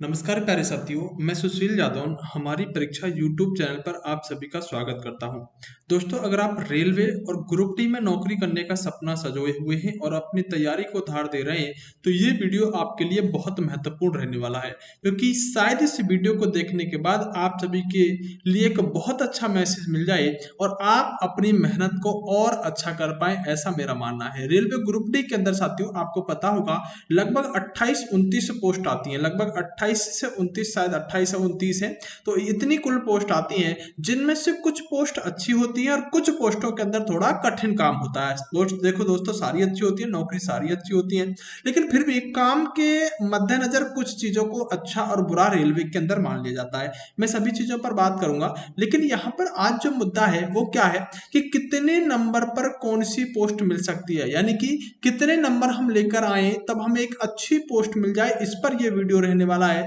नमस्कार प्यारे साथियों, मैं सुशील यादव हमारी परीक्षा यूट्यूब चैनल पर आप सभी का स्वागत करता हूं। दोस्तों, अगर आप रेलवे और ग्रुप डी में नौकरी करने का सपना सजोए हुए हैं और अपनी तैयारी को धार दे रहे हैं, तो ये वीडियो आपके लिए बहुत महत्वपूर्ण रहने वाला है, क्योंकि शायद इस वीडियो को देखने के बाद आप सभी के लिए एक बहुत अच्छा मैसेज मिल जाए और आप अपनी मेहनत को और अच्छा कर पाए, ऐसा मेरा मानना है। रेलवे ग्रुप डी के अंदर साथियों, आपको पता होगा लगभग 28-29 पोस्ट आती हैं, लगभग 28 से 29, शायद 28 से 29 है। तो इतनी कुल पोस्ट आती हैं, जिनमें से कुछ पोस्ट अच्छी होती है और कुछ पोस्टों के अंदर थोड़ा कठिन काम होता है। देखो दोस्तों, सारी अच्छी होती है, नौकरी सारी अच्छी होती है, लेकिन फिर भी काम के मद्देनजर कुछ चीजों को अच्छा और बुरा रेलवे के अंदर मान लिया जाता है। मैं सभी चीजों पर बात करूंगा, लेकिन यहाँ पर आज जो मुद्दा है वो क्या है कि कितने नंबर पर कौन सी पोस्ट मिल सकती है, यानी कि कितने नंबर हम लेकर आए तब हमें एक अच्छी पोस्ट मिल जाए, इस पर यह वीडियो रहने वाला है।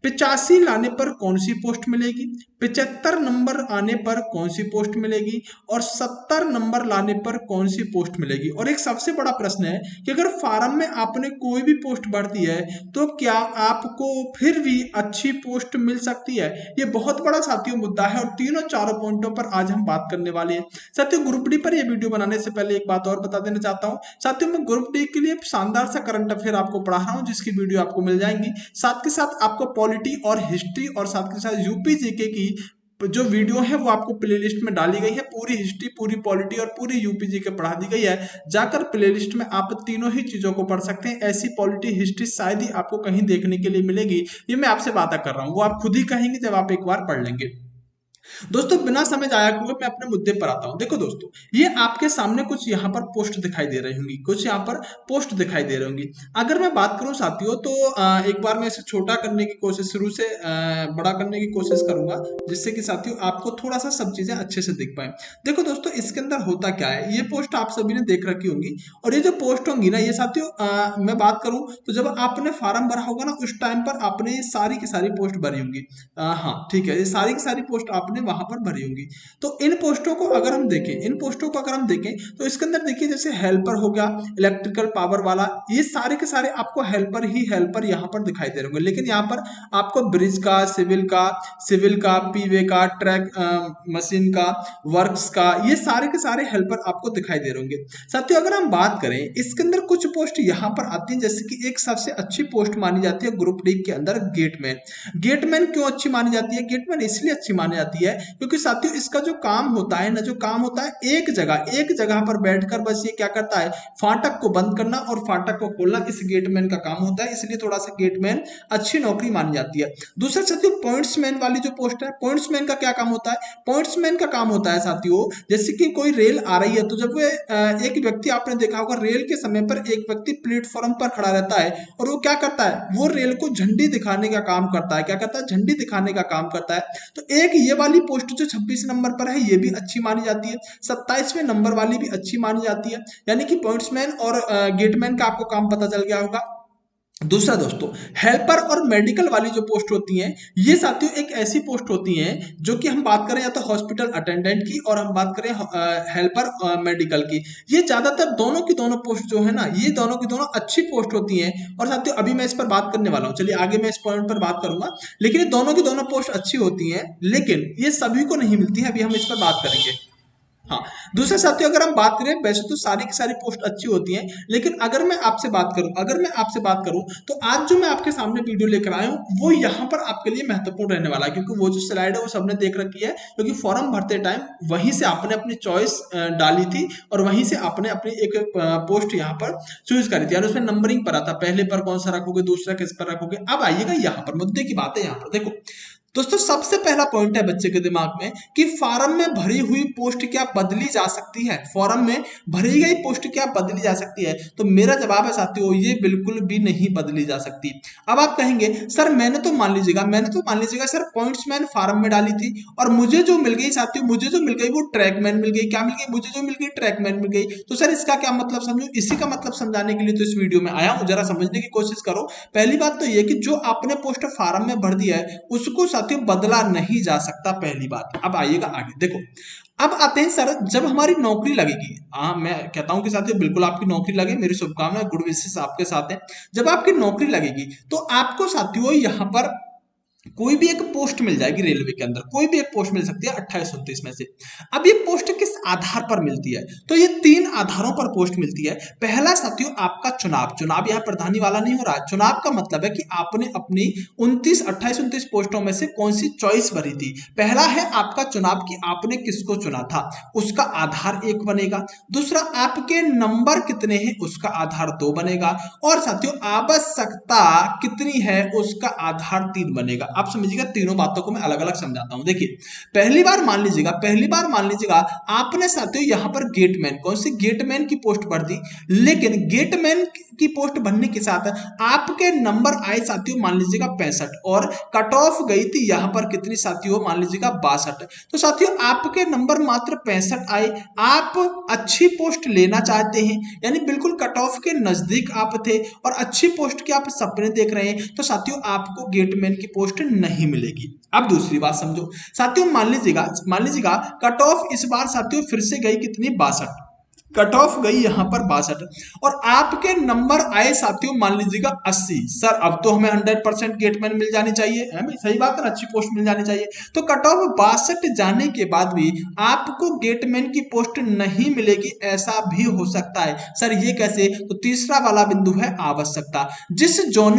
85 लाने पर कौन सी पोस्ट मिलेगी, 75 नंबर आने पर कौन सी पोस्ट मिलेगी और 70 नंबर लाने पर कौन सी पोस्ट मिलेगी। और एक सबसे बड़ा प्रश्न है कि अगर फार्म में आपने कोई भी पोस्ट भर दी है तो क्या आपको फिर भी अच्छी पोस्ट मिल सकती है। ये बहुत बड़ा साथियों मुद्दा है और तीनों चारों पॉइंटों पर आज हम बात करने वाले हैं। साथियों, ग्रुप डी पर यह वीडियो बनाने से पहले एक बात और बता देना चाहता हूं। साथियों, मैं ग्रुप डी के लिए शानदार सा करंट अफेयर आपको पढ़ा रहा हूं, जिसकी वीडियो आपको मिल जाएंगी। साथ के साथ आपको पॉलिटी और हिस्ट्री और साथ के साथ यूपी जीके की जो वीडियो है वो आपको प्लेलिस्ट में डाली गई है। पूरी हिस्ट्री, पूरी पॉलिटी और पूरी यूपी जीके पढ़ा दी गई है। जाकर प्लेलिस्ट में आप तीनों ही चीजों को पढ़ सकते हैं। ऐसी पॉलिटी हिस्ट्री शायद ही आपको कहीं देखने के लिए मिलेगी। ये मैं आपसे वादा कर रहा हूं, वो आप खुद ही कहेंगे जब आप एक बार पढ़ लेंगे। दोस्तों, बिना समय जाया हुए मैं अपने मुद्दे पर आता हूं। देखो दोस्तों, ये आपके सामने कुछ यहाँ पर पोस्ट दिखाई दे रही होंगी, कुछ यहाँ पर पोस्ट दिखाई दे रही होंगी। अगर मैं बात करूं साथियों, तो एक बार मैं इसे छोटा करने की कोशिश, शुरू से बड़ा करने की कोशिश करूंगा, जिससे कि साथियों आपको थोड़ा सा सब चीजें अच्छे से दिख पाए। देखो दोस्तों, इसके अंदर होता क्या है, ये पोस्ट आप सभी ने देख रखी होंगी और ये जो पोस्ट होंगी ना, ये साथियों मैं बात करूं तो जब आपने फार्म भरा होगा ना, उस टाइम पर आपने ये सारी की सारी पोस्ट भरी होंगी। हाँ ठीक है, ये सारी की सारी पोस्ट आपने वहां पर भरी होंगी। तो इन पोस्टों को अगर हम देखें, तो इसके अंदर देखिए, जैसे हेल्पर हो गया, इलेक्ट्रिकल पावर वाला, ये सारे के सारे आपको हेल्पर यहाँ पर दिखाई दे रहे होंगे। लेकिन यहाँ पर आपको ब्रिज का, सिविल का, पीवे का, ट्रैक मशीन का, वर्क्स का, ये सारे के सारे हेल्पर आपको दिखाई दे रहे होंगे। साथियों, अगर हम बात करें, इसके अंदर कुछ पोस्ट यहाँ पर आती है, जैसे कि एक सबसे अच्छी पोस्ट मानी जाती है ग्रुप डी के अंदर, गेटमैन। गेटमैन क्यों अच्छी मानी जाती है? गेटमैन इसलिए अच्छी मानी जाती है क्योंकि साथियों इसका जो काम होता है ना, जो काम होता है एक जगह पर बैठकर बस ये क्या करता है, फाटक को बंद करना और फाटक को खोलना, इस गेटमैन का काम होता है। इसलिए थोड़ा सा गेटमैन अच्छी नौकरी मानी जाती है। दूसरा साथियों, पॉइंट्समैन वाली जो पोस्ट है, पॉइंट्समैन का क्या काम होता है? पॉइंट्समैन का काम होता है साथियों, जैसे कि कोई रेल आ रही है, तो जब एक व्यक्ति, आपने देखा होगा रेल के समय पर एक व्यक्ति प्लेटफॉर्म पर खड़ा रहता है और वो क्या करता है, वो रेल को झंडी दिखाने का काम करता है। क्या करता है? झंडी दिखाने का काम करता है। तो एक ये वाली पोस्ट जो 26 नंबर पर है, ये भी अच्छी मानी जाती है। 27वें नंबर वाली भी अच्छी मानी जाती है। यानी कि पॉइंट्समैन और गेटमैन का आपको काम पता चल गया होगा। दूसरा दोस्तों, हेल्पर और मेडिकल वाली जो पोस्ट होती हैं, ये साथियों एक ऐसी पोस्ट होती हैं जो कि हम बात करें या तो हॉस्पिटल अटेंडेंट की और हम बात करें हेल्पर मेडिकल की, ये ज्यादातर दोनों की दोनों पोस्ट जो है ना, ये दोनों की दोनों अच्छी पोस्ट होती हैं। और साथियों अभी मैं इस पर बात करने वाला हूं, चलिए आगे मैं इस पॉइंट पर बात करूंगा। लेकिन ये दोनों की दोनों पोस्ट अच्छी होती हैं, लेकिन ये सभी को नहीं मिलती है। अभी हम इस पर बात करेंगे। हाँ, दूसरे साथियों अगर हम बात करें, वैसे तो सारी की सारी पोस्ट अच्छी होती हैं, लेकिन अगर मैं आपसे बात करूं तो आज जो मैं आपके सामने वीडियो लेकर आया हूं, वो यहाँ पर आपके लिए महत्वपूर्ण रहने वाला है, क्योंकि वो जो स्लाइड है वो सबने देख रखी है, क्योंकि फॉर्म भरते टाइम वहीं से आपने अपनी चॉइस डाली थी और वहीं से आपने अपनी एक पोस्ट यहाँ पर चूज करी थी, और उसमें नंबरिंग पर आता, पहले पर कौन सा रखोगे, दूसरा किस पर रखोगे। अब आइएगा यहाँ पर मुद्दे की बात है। यहाँ पर देखो दोस्तों, सबसे पहला पॉइंट है बच्चे के दिमाग में कि फॉर्म में भरी हुई पोस्ट क्या बदली जा सकती है? फॉर्म में भरी गई पोस्ट क्या बदली जा सकती है? तो मेरा जवाब है साथियों, ये बिल्कुल भी नहीं बदली जा सकती। अब आप कहेंगे सर मैंने तो मान लीजिएगा सर पॉइंट्समैन फॉर्म में डाली थी और मुझे जो मिल गई साथियों, मुझे जो मिल गई वो ट्रैकमैन मिल गई। क्या मिल गई? मुझे जो मिल गई ट्रैकमैन मिल गई। तो सर इसका क्या मतलब समझो? इसी का मतलब समझाने के लिए तो इस वीडियो में आया हूं, जरा समझने की कोशिश करो। पहली बात तो ये कि जो आपने पोस्ट फॉर्म में भर दिया है, उसको साथियों बदला नहीं जा सकता, पहली बात। अब आइएगा आगे, देखो अब आते हैं सर, जब हमारी नौकरी लगेगी, हाँ मैं कहता हूं कि साथियों बिल्कुल आपकी नौकरी लगे, मेरी शुभकामनाएं, गुड विशेस आपके साथ हैं। जब आपकी नौकरी लगेगी तो आपको साथियों यहाँ पर कोई भी एक पोस्ट मिल जाएगी रेलवे के अंदर, कोई भी एक पोस्ट मिल सकती है 28-29 में से। अब ये पोस्ट किस आधार पर मिलती है, तो ये 3 आधारों पर पोस्ट मिलती है। पहला साथियों आपका चुनाव, चुनाव यहाँ प्रधानी वाला नहीं हो रहा है, चुनाव का मतलब है कि आपने अपनी 28-29 पोस्टों में से कौन सी चॉइस भरी थी। पहला है आपका चुनाव कि आपने किसको चुना था, उसका आधार 1 बनेगा। दूसरा आपके नंबर कितने हैं, उसका आधार 2 बनेगा। और साथियों आवश्यकता कितनी है, उसका आधार 3 बनेगा। आप समझिएगा, तीनों बातों को मैं अलग अलग समझाता हूं। देखिए पहली बार मान लीजिएगा आपने साथियों यहां पर गेटमैन, कौन सी गेटमैन की पोस्ट भर दी, लेकिन गेटमैन की पोस्ट भरने के साथ आपके नंबर आए साथियों मान लीजिएगा 65 और कट ऑफ गई थी यहां पर कितनी साथियों, मान लीजिएगा 62। तो साथियों आपके नंबर मात्र 65 आए, आप अच्छी पोस्ट लेना चाहते हैं, यानी बिल्कुल कट ऑफ के नजदीक आप थे और अच्छी पोस्ट के आप सपने देख रहे हैं, तो साथियों आपको गेटमैन की पोस्ट नहीं मिलेगी। अब दूसरी बात समझो साथियों, मान लीजिएगा कट ऑफ इस बार साथियों फिर से गई कितनी, 62, कट ऑफ गई यहां पर 62 और आपके नंबर आए साथियों मान लीजिएगा 80। सर अब तो हमें 100% गेटमैन मिल जानी चाहिए, हमें सही बात है, अच्छी पोस्ट मिल जानी चाहिए। तो कट ऑफ 62 जाने के बाद भी आपको गेटमैन की पोस्ट नहीं मिलेगी, ऐसा भी हो सकता है। सर ये कैसे, तो तीसरा वाला बिंदु है आवश्यकता। जिस जोन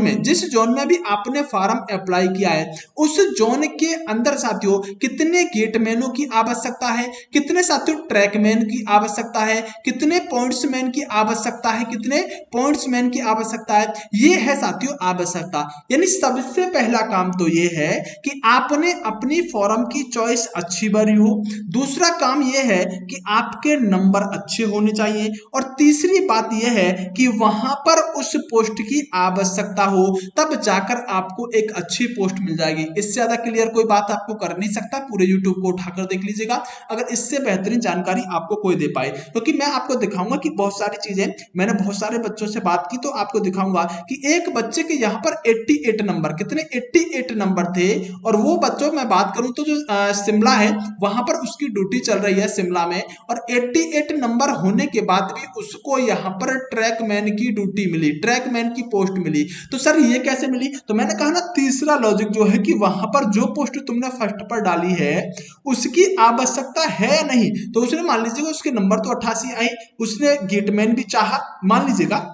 में भी आपने फॉर्म अप्लाई किया है, उस जोन के अंदर साथियों कितने गेटमैनों की आवश्यकता है, कितने साथियों ट्रैकमैन की आवश्यकता है, कितने पॉइंट्समैन की आवश्यकता है, कितने पॉइंट्समैन की आवश्यकता है, ये है साथियों आवश्यकता। यानी सबसे पहला काम तो ये है कि आपने अपनी फॉर्म की चॉइस अच्छी भरी हो, दूसरा काम ये है कि आपके नंबर अच्छे होने चाहिए, और तीसरी बात यह है कि वहां पर उस पोस्ट की आवश्यकता हो, तब जाकर आपको एक अच्छी पोस्ट मिल जाएगी। इससे ज्यादा क्लियर कोई बात आपको कर नहीं सकता, पूरे यूट्यूब को उठाकर देख लीजिएगा अगर इससे बेहतरीन जानकारी आपको कोई दे पाए, क्योंकि मैं आपको दिखाऊंगा कि बहुत सारी चीजें, मैंने बहुत सारे बच्चों से बात की तो आपको दिखाऊंगा कि एक बच्चे के यहाँ पर 88 नंबर, कितने 88 नंबर थे, और वो बच्चों मैं बात करूं तो जो शिमला है वहां पर उसकी ड्यूटी चल रही है शिमला में, और 88 नंबर होने के बाद भी उसको यहाँ पर ट्रैकमैन की ड्यूटी मिली, ट्रैकमैन की पोस्ट मिली। तो सर ये कैसे मिली, तो मैंने कहा ना तीसरा लॉजिक जो है कि वहां पर जो पोस्ट तुमने फर्स्ट पर डाली है उसकी आवश्यकता है या नहीं, तो उसने मान लीजिएगा उसके नंबर तो 88 आई, उसने गेटमैन भी चाहा मान लीजिएगा,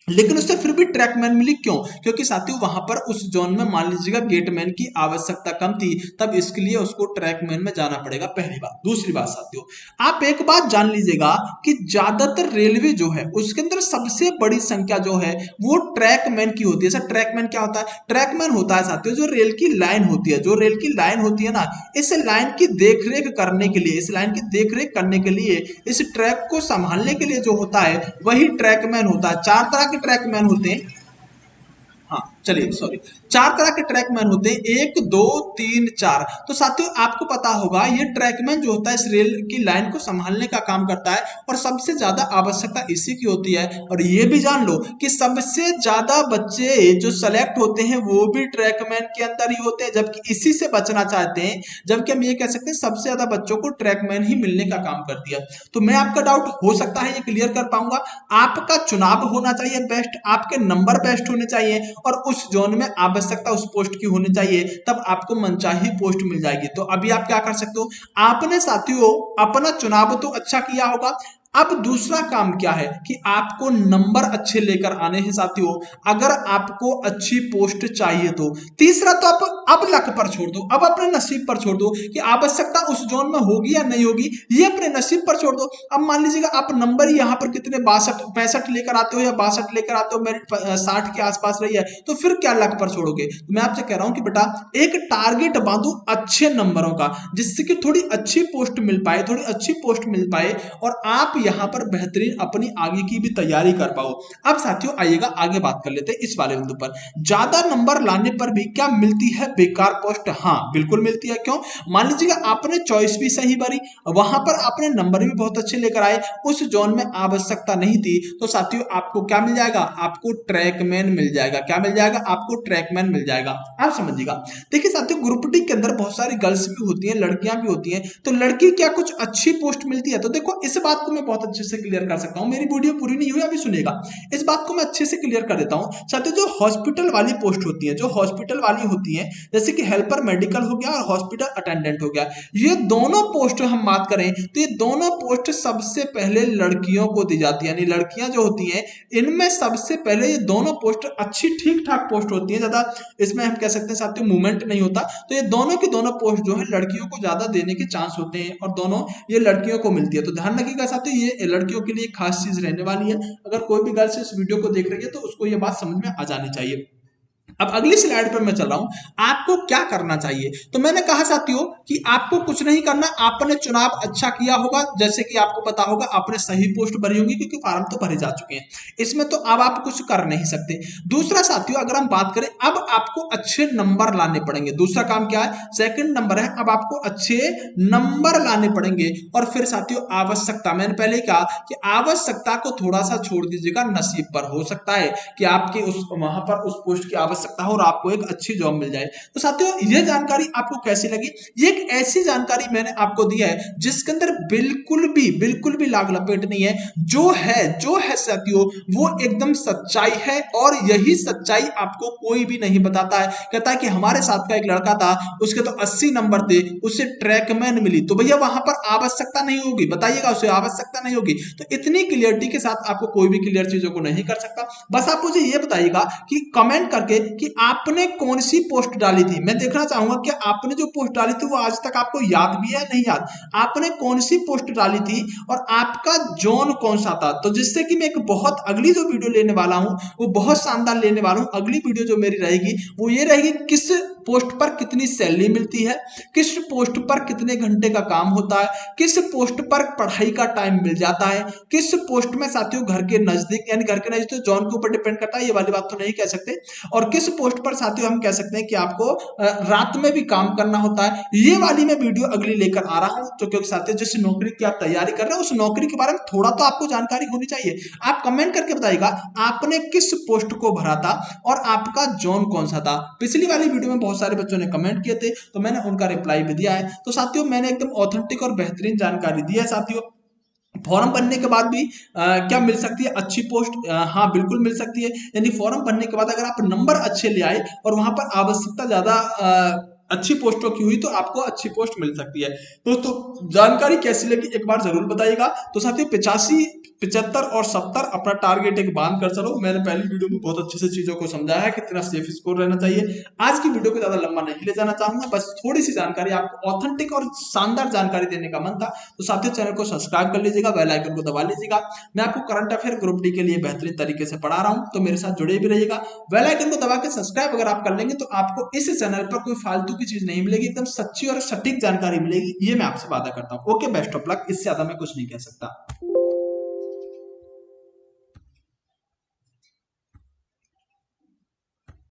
लेकिन उससे फिर भी ट्रैकमैन मिली, क्यों, क्योंकि साथियों वहां पर उस जोन में मान लीजिएगा गेटमैन की आवश्यकता कम थी, तब इसके लिए उसको ट्रैकमैन में जाना पड़ेगा, पहली बात। दूसरी बात साथियों आप एक बात जान लीजिएगा कि ज्यादातर रेलवे जो है उसके अंदर सबसे बड़ी संख्या जो है वो ट्रैकमैन की होती है। सर ट्रैकमैन क्या होता है, ट्रैकमैन होता है साथियों जो रेल की लाइन होती है, जो रेल की लाइन होती है ना, इस लाइन की देखरेख करने के लिए, इस लाइन की देखरेख करने के लिए, इस ट्रैक को संभालने के लिए जो होता है वही ट्रैकमैन होता है। 4 तरह के ट्रैकमैन होते हैं, हाँ चलिए सॉरी, 4 तरह के ट्रैकमैन होते हैं, 1 2 3 4। तो साथियों आपको पता होगा ये ट्रैकमैन जो होता है इस रेल की लाइन को संभालने का काम करता है, और सबसे ज्यादा आवश्यकता इसी की होती है। और ये भी जान लो कि सबसे ज्यादा बच्चे जो सेलेक्ट होते हैं वो भी ट्रैकमैन के अंदर ही होते हैं, जबकि इसी से बचना चाहते हैं, जबकि हम ये कह सकते हैं सबसे ज्यादा बच्चों को ट्रैकमैन ही मिलने का काम कर दिया। तो मैं आपका डाउट हो सकता है ये क्लियर कर पाऊंगा, आपका चुनाव होना चाहिए बेस्ट, आपके नंबर बेस्ट होने चाहिए, और उस जोन में आवश्यकता उस पोस्ट की होनी चाहिए, तब आपको मनचाही पोस्ट मिल जाएगी। तो अभी आप क्या कर सकते हो, आपने साथियों अपना चुनाव तो अच्छा किया होगा, अब दूसरा काम क्या है कि आपको नंबर अच्छे लेकर आने हैं साथियों, अगर आपको अच्छी पोस्ट चाहिए तो। तीसरा तो आप अब लक पर छोड़ दो, अब अपने नसीब पर छोड़ दो कि आवश्यकता उस जोन में होगी या नहीं होगी, ये अपने नसीब पर छोड़ दो। अब मान लीजिएगा आप नंबर यहाँ पर कितने 62 65 लेकर आते हो या 62 लेकर आते हो, मेरिट 60 के आसपास रही है, तो फिर क्या लक पर छोड़ोगे। तो मैं आपसे कह रहा हूं कि बेटा एक टारगेट बांधो अच्छे नंबरों का, जिससे कि थोड़ी अच्छी पोस्ट मिल पाए, थोड़ी अच्छी पोस्ट मिल पाए, और आप यहाँ पर बेहतरीन अपनी आगे की भी तैयारी कर पाओ। अब साथियों आइएगा आगे बात कर लेते हैं इस वाले बिंदु पर। ज्यादा नंबर लाने पर भी क्या मिलती है बेकार पोस्ट? हाँ बिल्कुल मिलती है। क्यों? मान लीजिएगा आपने चॉइस भी सही भरी, वहां पर आपने नंबर भी बहुत अच्छे लेकर आए, उस जोन में आवश्यकता नहीं थी, तो साथियों आपको क्या मिल जाएगा? आपको ट्रैकमैन मिल जाएगा। क्या मिल जाएगा? आपको ट्रैकमैन मिल जाएगा। आप समझिएगा। देखिए साथियों ग्रुप डी के अंदर बहुत सारी गर्ल्स भी होती हैं, लड़कियां भी होती हैं, तो लड़की क्या कुछ अच्छी पोस्ट मिलती है? तो देखो इस बात को मैं बहुत अच्छे से क्लियर कर सकता हूं। मेरी वीडियो पूरी नहीं हुई अभी सुनेगा, इस बात को मैं अच्छे से क्लियर कर देता हूं। साथियों जो हॉस्पिटल वाली पोस्ट होती है, जो हॉस्पिटल वाली होती है, जैसे कि हेल्पर मेडिकल हो गया और हॉस्पिटल अटेंडेंट हो गया, ये दोनों पोस्ट हम बात करें तो ये दोनों पोस्ट सबसे पहले लड़कियों को दी जाती है। यानी लड़कियां जो होती हैं इनमें सबसे पहले ये दोनों पोस्ट अच्छी ठीक ठाक पोस्ट होती है, ज्यादा इसमें हम कह सकते हैं साथियों मूवमेंट नहीं होता, तो ये दोनों की दोनों पोस्ट जो है लड़कियों को ज्यादा देने के चांस होते हैं और दोनों ये लड़कियों को मिलती है। तो ध्यान रखिएगा साथियों ये लड़कियों के लिए खास चीज रहने वाली है। अगर कोई भी गर्ल्स इस वीडियो को देख रही है तो उसको ये बात समझ में आ जानी चाहिए। अब अगली स्लाइड पर मैं चल रहा हूं, आपको क्या करना चाहिए? तो मैंने कहा साथियों कि आपको कुछ नहीं करना, आपने चुनाव अच्छा किया होगा, जैसे कि आपको पता होगा आपने सही पोस्ट भरी होगी क्योंकि फॉर्म तो भरे जा चुके हैं, इसमें तो अब आप कुछ कर नहीं सकते। दूसरा साथियों अगर हम बात करें, अब आपको अच्छे नंबर लाने पड़ेंगे। दूसरा काम क्या है? सेकंड नंबर है, अब आपको अच्छे नंबर लाने पड़ेंगे। और फिर साथियों आवश्यकता, मैंने पहले ही कहा कि आवश्यकता को थोड़ा सा छोड़ दीजिएगा, नसीब पर। हो सकता है कि आपके उस वहां पर उस पोस्ट की आवश्यकता हो और आपको एक अच्छी जॉब मिल जाए। तो साथियों ये जानकारी आपको कैसी लगी? ये एक ऐसी जानकारी मैंने आपको दी है जिसके अंदर बिल्कुल भी लाग लपेट नहीं है। जो है साथियों वो एकदम सच्चाई है, और यही सच्चाई आपको कोई भी नहीं बताता है। कहता है कि हमारे साथ का एक लड़का था, उसके तो 80 नंबर थे, उसे ट्रैकमैन मिली, तो भैया वहां पर आवश्यकता नहीं होगी, बताइएगा उसे आवश्यकता नहीं होगी। तो इतनी क्लियरिटी के साथ आपको कोई भी क्लियर चीजों को नहीं कर सकता। बस आप मुझे ये बताइएगा कि कमेंट करके कि आपने कौन सी पोस्ट डाली थी। मैं देखना चाहूंगा कि आपने जो पोस्ट डाली थी वो आज तक आपको याद भी है नहीं याद, आपने कौन सी पोस्ट डाली थी और आपका जोन कौन सा था। तो जिससे कि मैं एक बहुत अगली जो वीडियो लेने वाला हूं वो बहुत शानदार लेने वाला हूं। अगली वीडियो जो मेरी रहेगी वो ये रहेगी, किस पोस्ट पर कितनी सैलरी मिलती है, किस पोस्ट पर कितने घंटे का काम होता है, किस पोस्ट पर पढ़ाई का टाइम मिल जाता है, किस पोस्ट में साथियों घर के नजदीक, यानी घर के नजदीक तो जॉन के ऊपर डिपेंड करता है, ये वाली बात तो नहीं कह सकते, और किस पोस्ट पर साथियों हम कह सकते हैं कि आपको रात में भी काम करना होता है। ये वाली मैं वीडियो अगली लेकर आ रहा हूं। तो क्योंकि साथियों जिस नौकरी की आप तैयारी कर रहे हो उस नौकरी के बारे में थोड़ा तो आपको जानकारी होनी चाहिए। आप कमेंट करके बताइएगा आपने किस पोस्ट को भरा था और आपका जोन कौन सा था। पिछली वाली वीडियो में बहुत सारे बच्चों ने कमेंट किए थे तो मैंने उनका रिप्लाई भी दिया है। तो साथियों मैंने एकदम ऑथेंटिक और बेहतरीन जानकारी दी है। साथियों फॉर्म बनने के बाद भी क्या मिल सकती है अच्छी पोस्ट? हाँ बिल्कुल मिल सकती है। यानी फॉर्म बनने के बाद अगर आप नंबर अच्छे ले आए और वहां पर आवश्यकता ज्यादा अच्छी पोस्टों की हुई तो आपको अच्छी पोस्ट मिल सकती है। दोस्तों जानकारी कैसी लगी एक बार जरूर बताइएगा। तो साथियों 85, 75 और 70 अपना टारगेट एक बांध कर चलो। मैंने पहली वीडियो में बहुत अच्छे से चीजों को समझाया है कितना सेफ स्कोर रहना चाहिए। आज की वीडियो को ज्यादा लंबा नहीं ले जाना चाहूंगा, बस थोड़ी सी जानकारी आपको ऑथेंटिक और शानदार जानकारी देने का मन था। तो साथियों चैनल को सब्सक्राइब कर लीजिएगा, बेल आइकन को दबा लीजिएगा। मैं आपको करंट अफेयर ग्रुप डी के लिए बेहतरीन तरीके से पढ़ा रहा हूं, तो मेरे साथ जुड़े भी रहिएगा। बेल आइकन को दबा के सब्सक्राइब अगर आप कर लेंगे तो आपको इस चैनल पर कोई फालतू की चीज नहीं मिलेगी, एकदम सच्ची और सटीक जानकारी मिलेगी, ये मैं आपसे वादा करता हूं। ओके बेस्ट ऑफ लक, इससे ज्यादा मैं कुछ नहीं कह सकता।